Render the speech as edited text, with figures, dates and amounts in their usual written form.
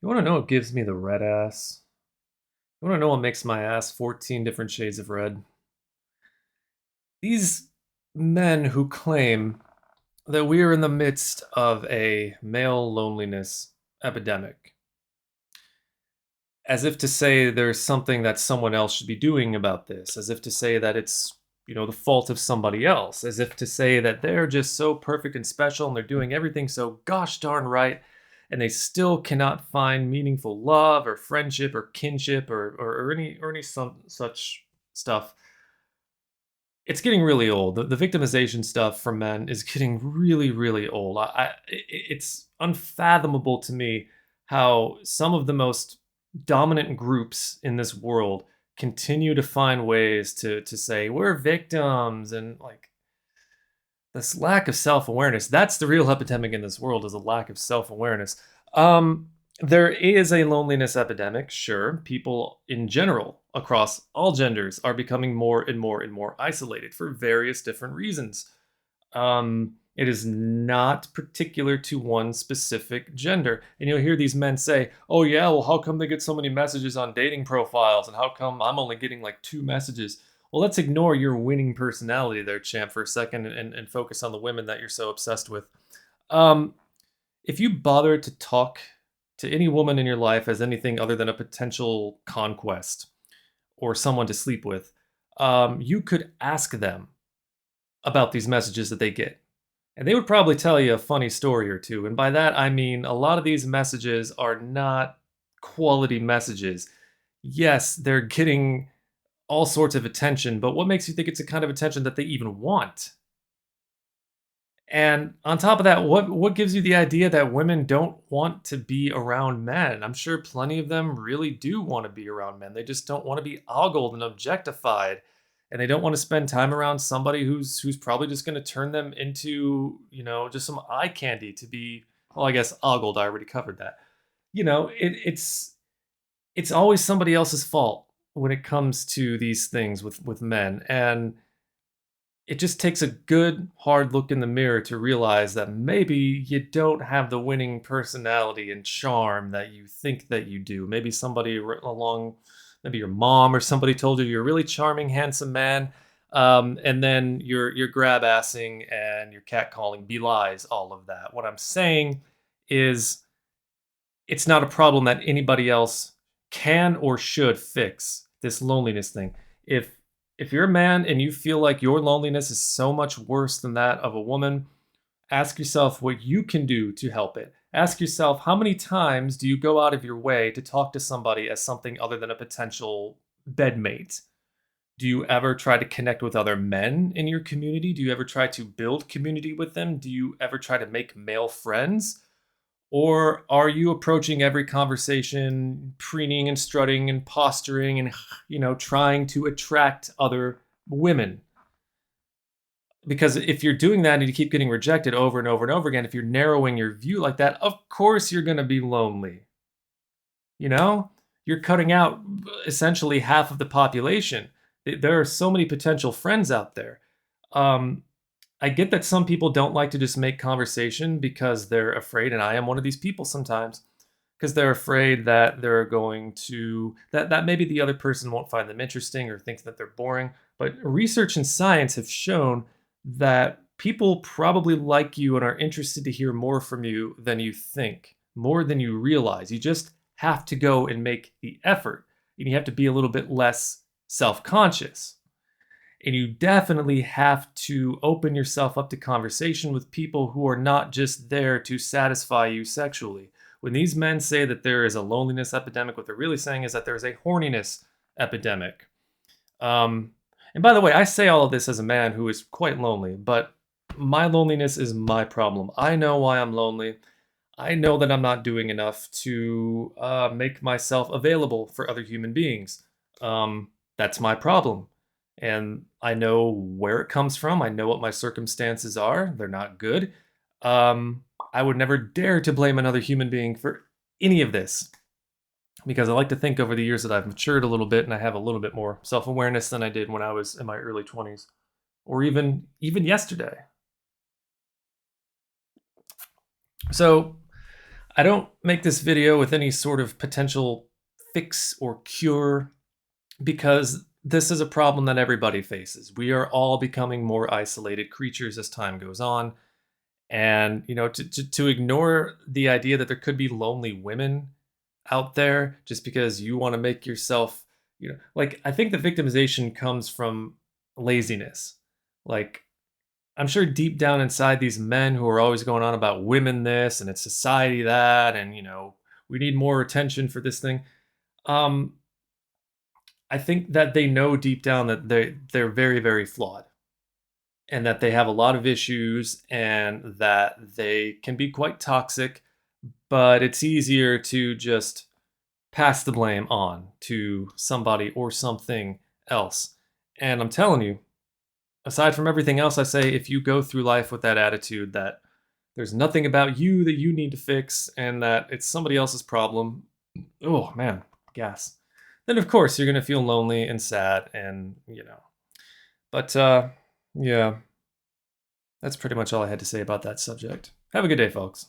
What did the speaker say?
You want to know what gives me the red ass? You want to know what makes my ass 14 different shades of red? These men who claim that we are in the midst of a male loneliness epidemic, as if to say there's something that someone else should be doing about this, as if to say that it's, the fault of somebody else, as if to say that they're just so perfect and special and they're doing everything so gosh darn right, and they still cannot find meaningful love or friendship or kinship or any some such stuff. It's getting really old. The victimization stuff for men is getting really, really old. It's unfathomable to me how some of the most dominant groups in this world continue to find ways to say we're victims, and like this lack of self-awareness. That's the real epidemic in this world, is a lack of self-awareness. um there is a loneliness epidemic, sure. People in general across all genders are becoming more and more and more isolated for various different reasons. It is not particular to one specific gender. And you'll hear these men say, oh yeah, well, how come they get so many messages on dating profiles, and how come I'm only getting like 2 messages? Well, let's ignore your winning personality there, champ, for a second, and focus on the women that you're so obsessed with. Um, if you bother to talk to any woman in your life as anything other than a potential conquest or someone to sleep with, you could ask them about these messages that they get. And they would probably tell you a funny story or two. And by that, I mean a lot of these messages are not quality messages. Yes, they're getting all sorts of attention, but what makes you think it's the kind of attention that they even want? And on top of that, what gives you the idea that women don't want to be around men? I'm sure plenty of them really do want to be around men. They just don't want to be ogled and objectified, and they don't want to spend time around somebody who's probably just going to turn them into, just some eye candy to be. Well, I guess ogled. I already covered that. It's always somebody else's fault when it comes to these things with men, and it just takes a good hard look in the mirror to realize that maybe you don't have the winning personality and charm that you think that you do. Maybe somebody along, maybe your mom or somebody told you you're a really charming, handsome man, and then you're grab assing and your catcalling belies all of that. What I'm saying is, it's not a problem that anybody else can or should fix, this loneliness thing. If you're a man and you feel like your loneliness is so much worse than that of a woman, ask yourself what you can do to help it. Ask yourself, how many times do you go out of your way to talk to somebody as something other than a potential bedmate? Do you ever try to connect with other men in your community? Do you ever try to build community with them? Do you ever try to make male friends? Or are you approaching every conversation preening and strutting and posturing and, trying to attract other women? Because if you're doing that and you keep getting rejected over and over and over again, if you're narrowing your view like that, of course you're going to be lonely. You know, you're cutting out essentially half of the population. There are so many potential friends out there. Um, I get that some people don't like to just make conversation because they're afraid, and I am one of these people sometimes, because they're afraid that they're going to that maybe the other person won't find them interesting or thinks that they're boring. But research and science have shown that people probably like you and are interested to hear more from you than you think, more than you realize. You just have to go and make the effort, and you have to be a little bit less self-conscious. And you definitely have to open yourself up to conversation with people who are not just there to satisfy you sexually. When these men say that there is a loneliness epidemic, what they're really saying is that there is a horniness epidemic. Um, and by the way, I say all of this as a man who is quite lonely, but my loneliness is my problem. I know why I'm lonely. I know that I'm not doing enough to make myself available for other human beings. That's my problem. And I know where it comes from. I know what my circumstances are. They're not good. I would never dare to blame another human being for any of this, because I like to think over the years that I've matured a little bit and I have a little bit more self-awareness than I did when I was in my early 20s, or even yesterday. So I don't make this video with any sort of potential fix or cure because this is a problem that everybody faces. We are all becoming more isolated creatures as time goes on. And, to ignore the idea that there could be lonely women out there just because you want to make yourself, like, I think the victimization comes from laziness. Like, I'm sure deep down inside these men who are always going on about women this and it's society that, and, we need more attention for this thing. Um, I think that they know deep down that they're very, very flawed and that they have a lot of issues and that they can be quite toxic, but it's easier to just pass the blame on to somebody or something else. And I'm telling you, aside from everything else I say, if you go through life with that attitude that there's nothing about you that you need to fix and that it's somebody else's problem, oh man, gas. Then of course you're gonna feel lonely and sad and But yeah, that's pretty much all I had to say about that subject. Have a good day, folks.